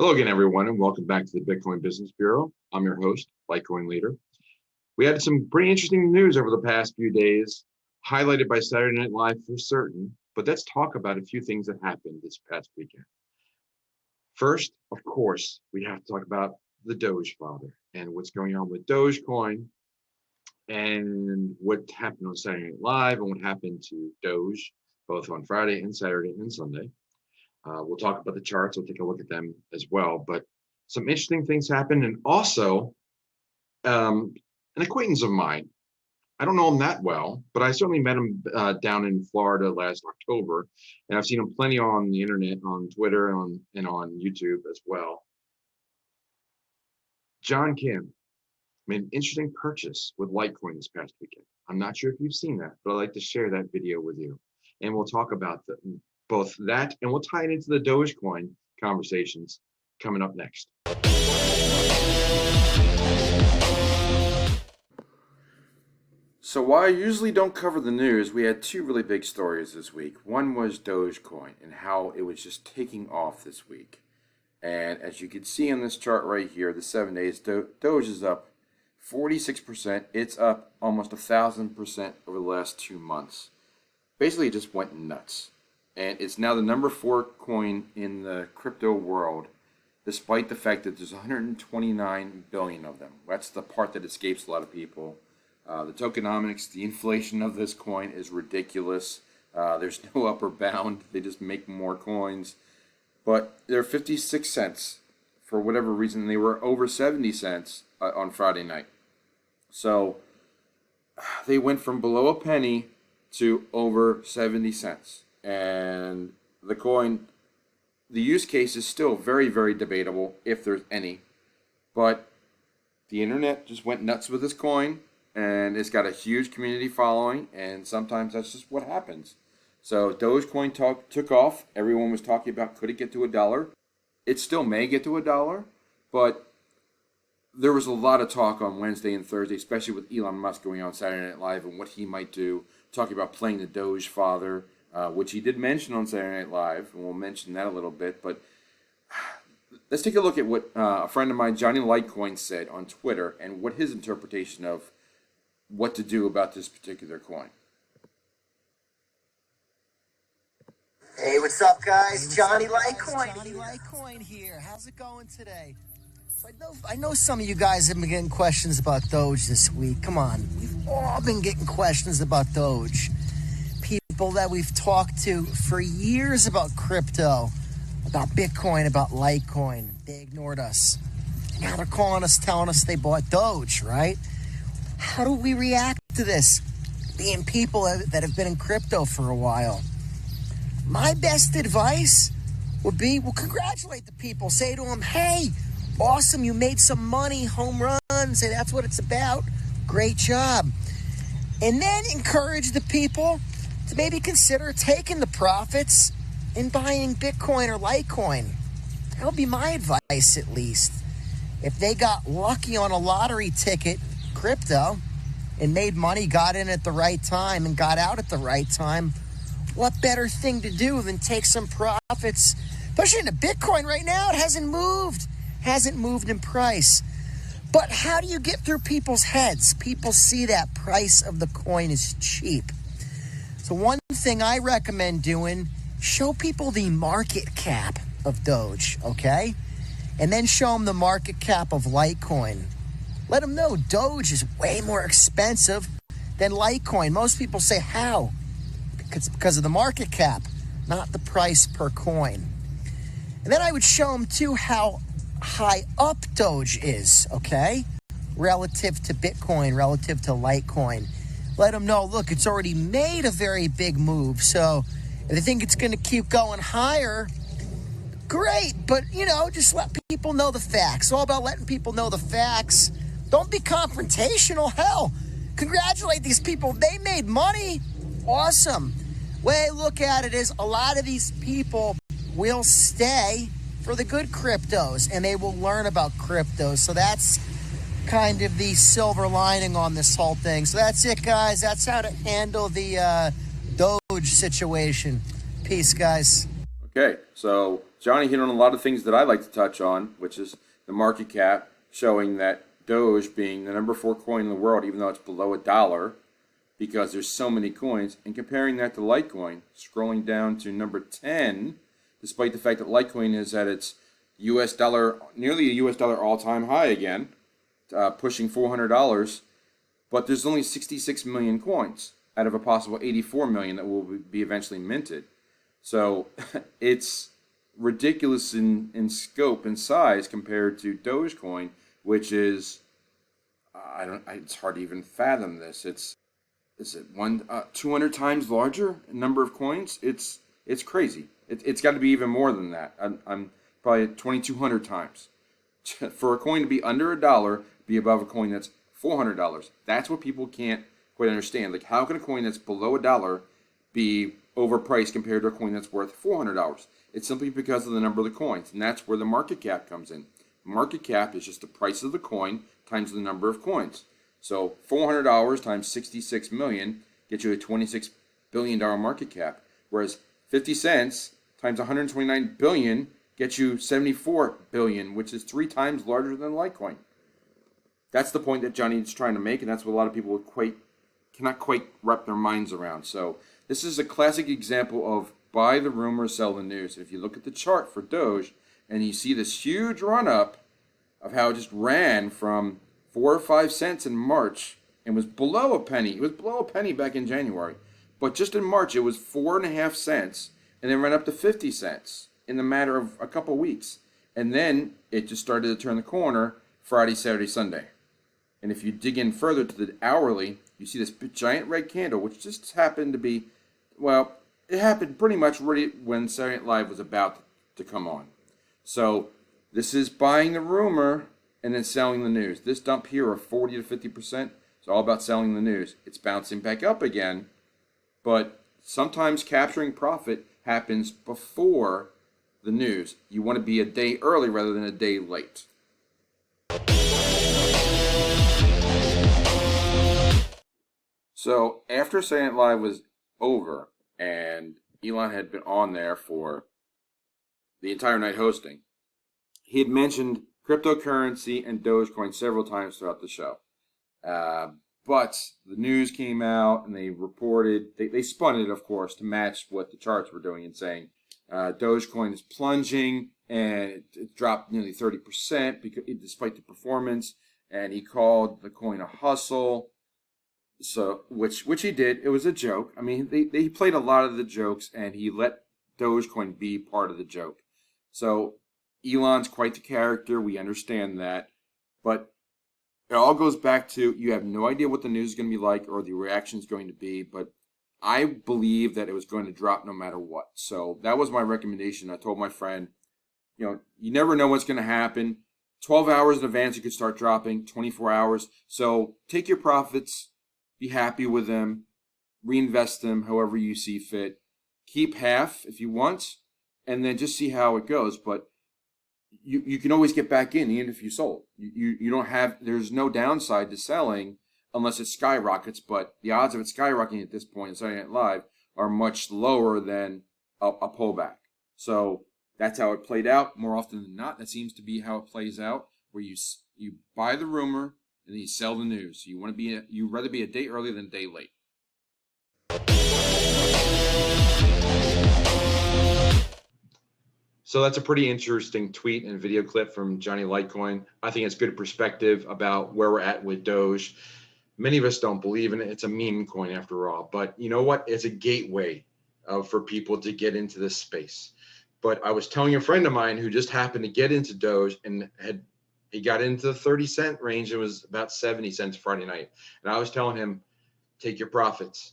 Hello again, everyone, and welcome back to the Bitcoin Business Bureau. I'm your host, LitecoinLeader. We had some pretty interesting news over the past few days, highlighted by Saturday Night Live for certain, but let's talk about a few things that happened this past weekend. First, of course, we have to talk about the Doge father and what's going on with Dogecoin and what happened on Saturday Night Live and what happened to Doge, both on Friday and Saturday and Sunday. We'll talk about the charts. We'll take a look at them as well. But some interesting things happened. And also, an acquaintance of mine, I don't know him that well, but I certainly met him down in Florida last October. And I've seen him plenty on the internet, on Twitter, and on YouTube as well. John Kim made an interesting purchase with Litecoin this past weekend. I'm not sure if you've seen that, but I'd like to share that video with you. And we'll talk about both that, and we'll tie it into the Dogecoin conversations coming up next. So while I usually don't cover the news, we had two really big stories this week. One was Dogecoin and how it was just taking off this week. And as you can see on this chart right here, the 7 days, Doge is up 46%. It's up almost 1,000% over the last 2 months. Basically, it just went nuts. And it's now the number 4 coin in the crypto world, despite the fact that there's 129 billion of them. That's the part that escapes a lot of people. The tokenomics, the inflation of this coin is ridiculous. There's no upper bound. They just make more coins. But they're 56 cents for whatever reason. They were over 70 cents on Friday night. So they went from below a penny to over 70 cents. And the coin, the use case is still very, very debatable, if there's any. But the internet just went nuts with this coin, and it's got a huge community following, and sometimes that's just what happens. So Dogecoin took off. Everyone was talking about, could it get to $1? It still may get to $1, but there was a lot of talk on Wednesday and Thursday, especially with Elon Musk going on Saturday Night Live and what he might do, talking about playing the Doge father, which he did mention on Saturday Night Live, and we'll mention that a little bit. But let's take a look at what a friend of mine, Johnny Litecoin, said on Twitter and what his interpretation of what to do about this particular coin. Hey, what's up, guys? Johnny Litecoin here. How's it going today? I know some of you guys have been getting questions about Doge this week. Come on. We've all been getting questions about Doge. People that we've talked to for years about crypto, about Bitcoin, about Litecoin. They ignored us. Now they're calling us, telling us they bought Doge, right? How do we react to this? Being people that have been in crypto for a while. My best advice would be, well, congratulate the people. Say to them, hey, awesome, you made some money, home run. Say that's what it's about. Great job. And then encourage the people to maybe consider taking the profits and buying Bitcoin or Litecoin. That would be my advice, at least. If they got lucky on a lottery ticket, crypto, and made money, got in at the right time and got out at the right time, what better thing to do than take some profits? Especially into Bitcoin right now, it hasn't moved in price. But how do you get through people's heads? People see that price of the coin is cheap. So one thing I recommend doing, show people the market cap of Doge, okay? And then show them the market cap of Litecoin. Let them know Doge is way more expensive than Litecoin. Most people say, how? It's because of the market cap, not the price per coin. And then I would show them, too, how high up Doge is, okay? Relative to Bitcoin, relative to Litecoin. Let them know, look, it's already made a very big move. So if they think it's going to keep going higher, great. But, just let people know the facts. It's all about letting people know the facts. Don't be confrontational. Hell, congratulate these people. They made money. Awesome. Way I look at it is a lot of these people will stay for the good cryptos and they will learn about cryptos. So that's kind of the silver lining on this whole thing. So that's it, guys. That's how to handle the Doge situation. Peace, guys. Okay, so Johnny hit on a lot of things that I like to touch on, which is the market cap, showing that Doge being the number 4 coin in the world, even though it's below $1, because there's so many coins, and comparing that to Litecoin, scrolling down to number 10, despite the fact that Litecoin is at its US dollar, nearly a US dollar all-time high again, pushing $400, but there's only 66 million coins out of a possible 84 million that will be eventually minted. So it's ridiculous in scope and size compared to Dogecoin, which is, it's hard to even fathom this. Is it 200 times larger in number of coins? It's crazy. It's got to be even more than that. I'm probably at 2,200 times. For a coin to be under $1, be above a coin that's $400. That's what people can't quite understand. Like, how can a coin that's below $1 be overpriced compared to a coin that's worth $400? It's simply because of the number of the coins, and that's where the market cap comes in. Market cap is just the price of the coin times the number of coins. So $400 times 66 million gets you a $26 billion market cap, whereas 50 cents times 129 billion gets you 74 billion, which is 3 times larger than Litecoin. That's the point that Johnny is trying to make, and that's what a lot of people cannot quite wrap their minds around. So this is a classic example of buy the rumor, sell the news. If you look at the chart for Doge, and you see this huge run-up of how it just ran from 4 or 5 cents in March and was below a penny. It was below a penny back in January. But just in March, it was 4.5 cents, and then ran up to 50 cents in the matter of a couple weeks. And then it just started to turn the corner Friday, Saturday, Sunday. And if you dig in further to the hourly, you see this giant red candle, which just happened to be, well, it happened pretty much right when Saturday Night Live was about to come on. So this is buying the rumor and then selling the news. This dump here of 40 to 50% is all about selling the news. It's bouncing back up again, but sometimes capturing profit happens before the news. You want to be a day early rather than a day late. So after Saturday Night Live was over and Elon had been on there for the entire night hosting, he had mentioned cryptocurrency and Dogecoin several times throughout the show. But the news came out and they reported, they spun it, of course, to match what the charts were doing and saying Dogecoin is plunging and it dropped nearly 30% despite the performance. And he called the coin a hustle. So, which he did. It was a joke. I mean, they played a lot of the jokes, and he let Dogecoin be part of the joke. So, Elon's quite the character. We understand that. But it all goes back to you have no idea what the news is going to be like or the reaction is going to be. But I believe that it was going to drop no matter what. So, that was my recommendation. I told my friend, you never know what's going to happen. 12 hours in advance, you could start dropping. 24 hours. So, take your profits. Be happy with them, reinvest them however you see fit. Keep half if you want, and then just see how it goes. But you can always get back in even if you sold. You don't have, there's no downside to selling unless it skyrockets, but the odds of it skyrocketing at this point in Saturday Night Live are much lower than a pullback. So that's how it played out. More often than not, that seems to be how it plays out, where you buy the rumor, and then you sell the news. You want to you'd rather be a day early than a day late. So that's a pretty interesting tweet and video clip from Johnny Litecoin. I think it's good perspective about where we're at with Doge. Many of us don't believe in it. It's a meme coin after all. But you know what? It's a gateway for people to get into this space. But I was telling a friend of mine who just happened to get into Doge and he got into the 30-cent range. It was about 70 cents Friday night. And I was telling him, take your profits.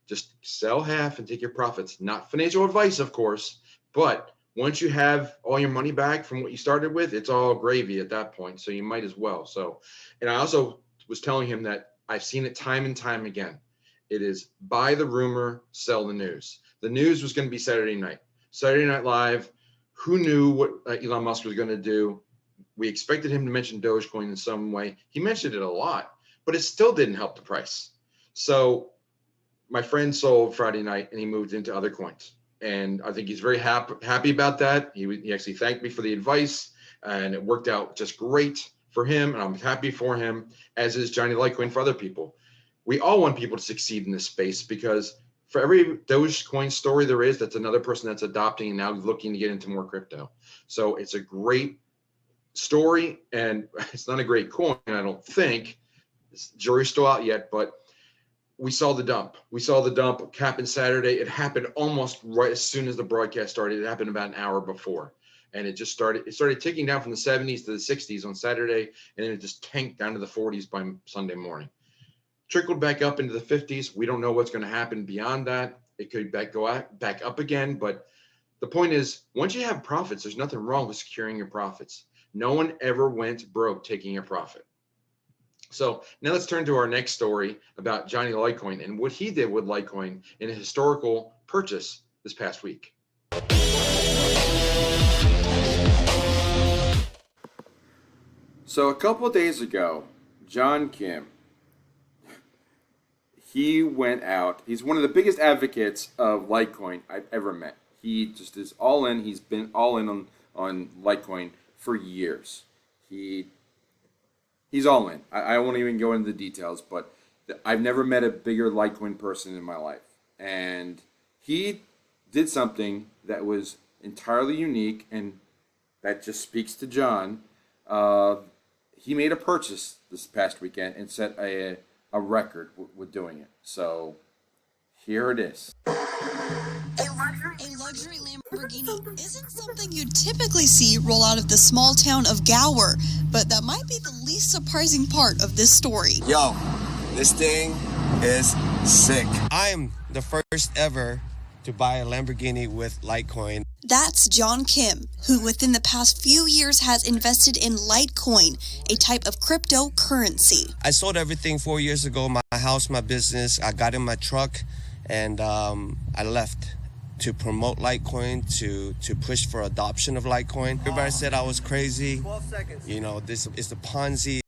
Just sell half and take your profits. Not financial advice, of course. But once you have all your money back from what you started with, it's all gravy at that point. So you might as well. So, and I also was telling him that I've seen it time and time again. It is buy the rumor, sell the news. The news was going to be Saturday night. Saturday Night Live. Who knew what Elon Musk was going to do? We expected him to mention Dogecoin in some way. He mentioned it a lot, but it still didn't help the price. So my friend sold Friday night and he moved into other coins. And I think he's very happy about that. He actually thanked me for the advice, and it worked out just great for him. And I'm happy for him, as is Johnny Litecoin for other people. We all want people to succeed in this space, because for every Dogecoin story there is, that's another person that's adopting and now looking to get into more crypto. So it's a great story, and it's not a great coin, I don't think. Jury's still out yet, but we saw the dump. We saw the dump happen Saturday. It happened almost right as soon as the broadcast started. It happened about an hour before. And it started ticking down from the 70s to the 60s on Saturday, and then it just tanked down to the 40s by Sunday morning. Trickled back up into the 50s. We don't know what's going to happen beyond that. It could go back up again. But the point is, once you have profits, there's nothing wrong with securing your profits. No one ever went broke taking a profit. So now let's turn to our next story about Johnny Litecoin and what he did with Litecoin in a historical purchase this past week. So a couple of days ago, John Kim, he went out. He's one of the biggest advocates of Litecoin I've ever met. He just is all in. He's been all in on Litecoin for years. He's all in. I won't even go into the details, but I've never met a bigger Litecoin person in my life. And he did something that was entirely unique, and that just speaks to John. He made a purchase this past weekend and set a record with doing it. So here it is. A luxury Lamborghini isn't something you typically see roll out of the small town of Gower, but that might be the least surprising part of this story. Yo, this thing is sick. I am the first ever to buy a Lamborghini with Litecoin. That's John Kim, who within the past few years has invested in Litecoin, a type of cryptocurrency. I sold everything 4 years ago, my house, my business. I got in my truck, and I left to promote Litecoin, to push for adoption of Litecoin. Everybody said I was crazy. 12 seconds. You know, this is a Ponzi,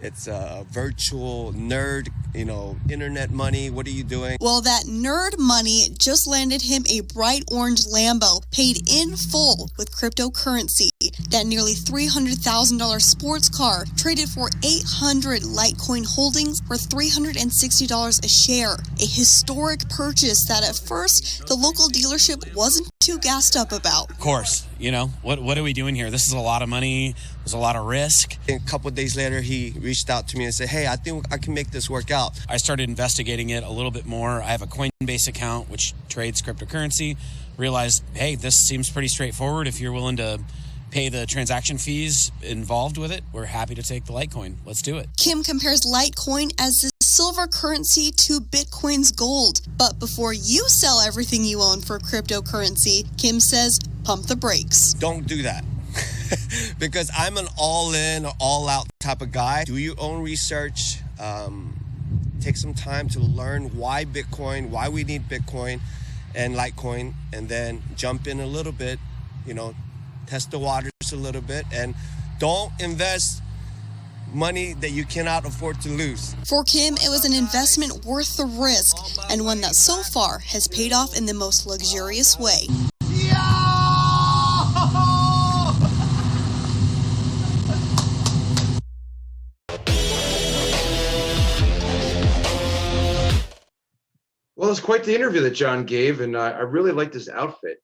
it's a virtual nerd, internet money. What are you doing? Well, that nerd money just landed him a bright orange Lambo paid in full with cryptocurrency. That nearly $300,000 sports car traded for 800 Litecoin holdings for $360 a share. A historic purchase that at first the local dealership wasn't too gassed up about. Of course, what are we doing here? This is a lot of money. There's a lot of risk. A couple of days later, he reached out to me and said, hey, I think I can make this work out. I started investigating it a little bit more. I have a Coinbase account which trades cryptocurrency. Realized, hey, this seems pretty straightforward. If you're willing to pay the transaction fees involved with it, we're happy to take the Litecoin. Let's do it. Kim compares Litecoin as the silver currency to Bitcoin's gold. But before you sell everything you own for cryptocurrency, Kim says, pump the brakes. Don't do that. Because I'm an all-in, all-out type of guy. Do your own research. Take some time to learn why Bitcoin, why we need Bitcoin and Litecoin, and then jump in a little bit, test the waters a little bit, and don't invest money that you cannot afford to lose. For Kim, it was an investment worth the risk, and one that so far has paid off in the most luxurious way. Well, it's quite the interview that John gave, and I really liked his outfit.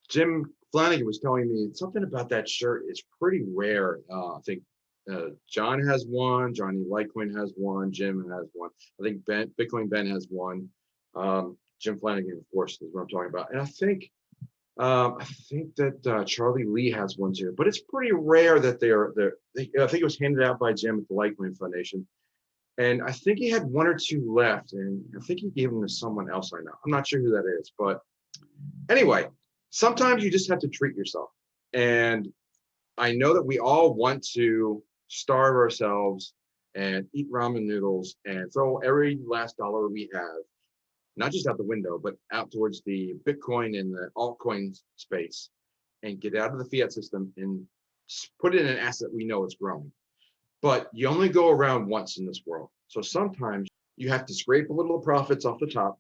Jim Flanagan was telling me something about that shirt. It's pretty rare. I think John has one, Johnny Litecoin has one, Jim has one. I think Bitcoin Ben has one. Jim Flanagan, of course, is what I'm talking about. And I think that Charlie Lee has one too. But it's pretty rare that I think it was handed out by Jim at the Litecoin Foundation. And I think he had one or two left, and I think he gave them to someone else I know. I'm not sure who that is, but anyway, sometimes you just have to treat yourself. And I know that we all want to starve ourselves and eat ramen noodles and throw every last dollar we have, not just out the window, but out towards the Bitcoin and the altcoin space, and get out of the fiat system and put it in an asset we know is growing. But you only go around once in this world. So sometimes you have to scrape a little profits off the top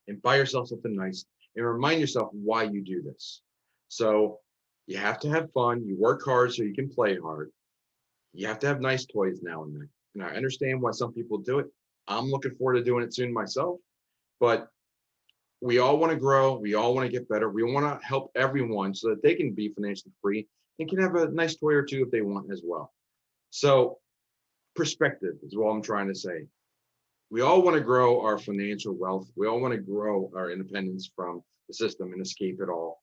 and buy yourself something nice and remind yourself why you do this. So you have to have fun. You work hard so you can play hard. You have to have nice toys now and then. And I understand why some people do it. I'm looking forward to doing it soon myself. But we all want to grow. We all want to get better. We want to help everyone so that they can be financially free and can have a nice toy or two if they want as well. So perspective is what I'm trying to say. We all want to grow our financial wealth. We all want to grow our independence from the system and escape it all.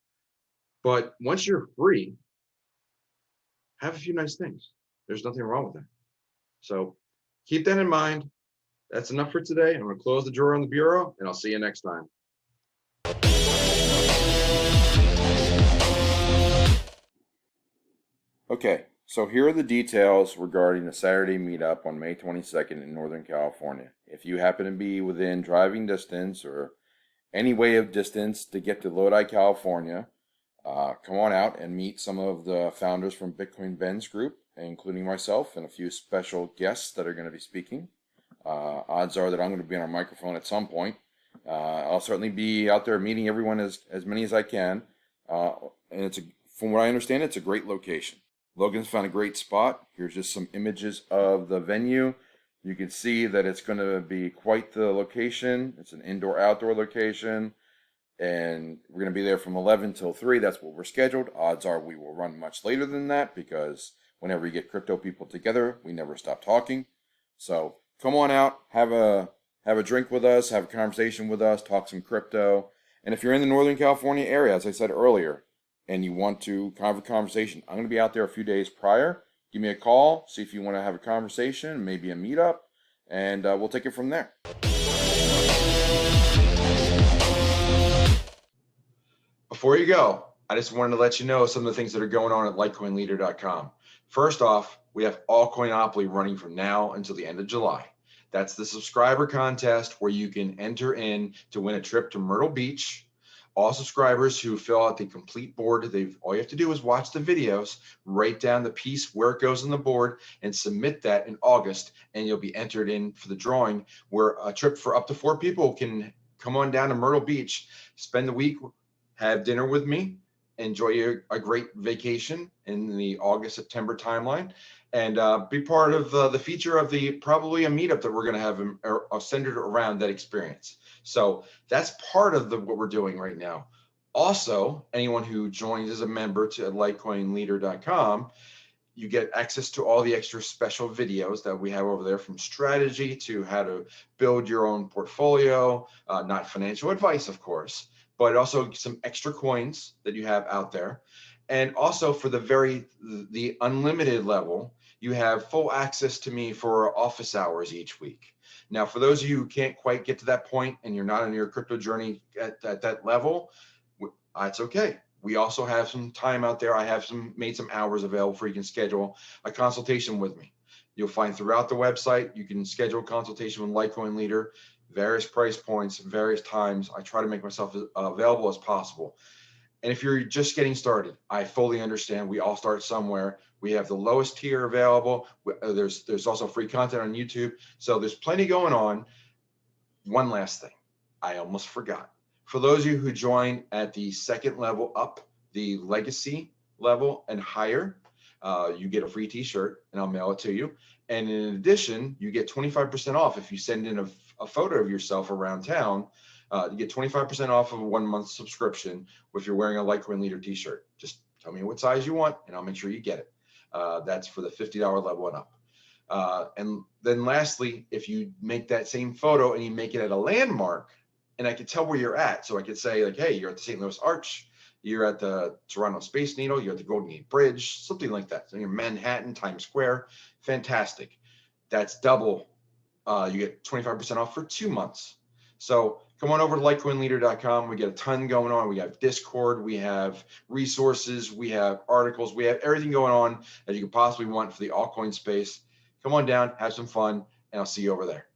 But once you're free, have a few nice things. There's nothing wrong with that. So keep that in mind. That's enough for today. I'm going to close the drawer on the bureau, and I'll see you next time. Okay, so here are the details regarding the Saturday meetup on May 22nd in Northern California. If you happen to be within driving distance or any way of distance to get to Lodi, California, come on out and meet some of the founders from Bitcoin Ben's group, including myself and a few special guests that are going to be speaking. Odds are that I'm going to be on a microphone at some point. I'll certainly be out there meeting everyone, as many as I can. And from what I understand, it's a great location. Logan's found a great spot. Here's just some images of the venue. You can see that it's going to be quite the location. It's an indoor-outdoor location. And we're going to be there from 11 till 3. That's what we're scheduled. Odds are we will run much later than that because whenever we get crypto people together, we never stop talking. So come on out, have a drink with us, have a conversation with us, talk some crypto. And if you're in the Northern California area, as I said earlier, and you want to have a conversation, I'm going to be out there a few days prior. Give me a call, see if you want to have a conversation, maybe a meetup, and we'll take it from there. Before you go, I just wanted to let you know some of the things that are going on at LitecoinLeader.com. First off, we have Altcoinopoly running from now until the end of July. That's the subscriber contest where you can enter in to win a trip to Myrtle Beach. All subscribers who fill out the complete board, all you have to do is watch the videos, write down the piece where it goes on the board, and submit that in August, and you'll be entered in for the drawing where a trip for up to 4 people can come on down to Myrtle Beach, spend the week, have dinner with me, enjoy a great vacation in the August-September timeline, and be part of the feature of probably a meetup that we're going to have centered around that experience. So that's part of what we're doing right now. Also, anyone who joins as a member to LitecoinLeader.com, you get access to all the extra special videos that we have over there, from strategy to how to build your own portfolio, not financial advice, of course, but also some extra coins that you have out there. And also for the unlimited level, you have full access to me for office hours each week. Now, for those of you who can't quite get to that point and you're not on your crypto journey at that level, that's okay. We also have some time out there. I have made some hours available for you can schedule a consultation with me. You'll find throughout the website, you can schedule a consultation with Litecoin Leader, various price points, various times. I try to make myself as available as possible. And if you're just getting started, I fully understand. We all start somewhere. We have the lowest tier available. There's also free content on YouTube. So there's plenty going on. One last thing, I almost forgot. For those of you who join at the second level up, the legacy level and higher, you get a free t-shirt and I'll mail it to you. And in addition, you get 25% off if you send in a photo of yourself around town. You get 25% off of a 1-month subscription if you're wearing a Litecoin Leader t-shirt. Just tell me what size you want and I'll make sure you get it. That's for the $50 level and up. And then lastly, if you make that same photo and you make it at a landmark, and I could tell where you're at. So I could say like, hey, you're at the St. Louis Arch, you're at the Toronto Space Needle, you're at the Golden Gate Bridge, something like that. So you're Manhattan, Times Square, fantastic. That's double. You get 25% off for 2 months. So come on over to LitecoinLeader.com. We get a ton going on. We have Discord, we have resources, we have articles, we have everything going on that you could possibly want for the altcoin space. Come on down, have some fun, and I'll see you over there.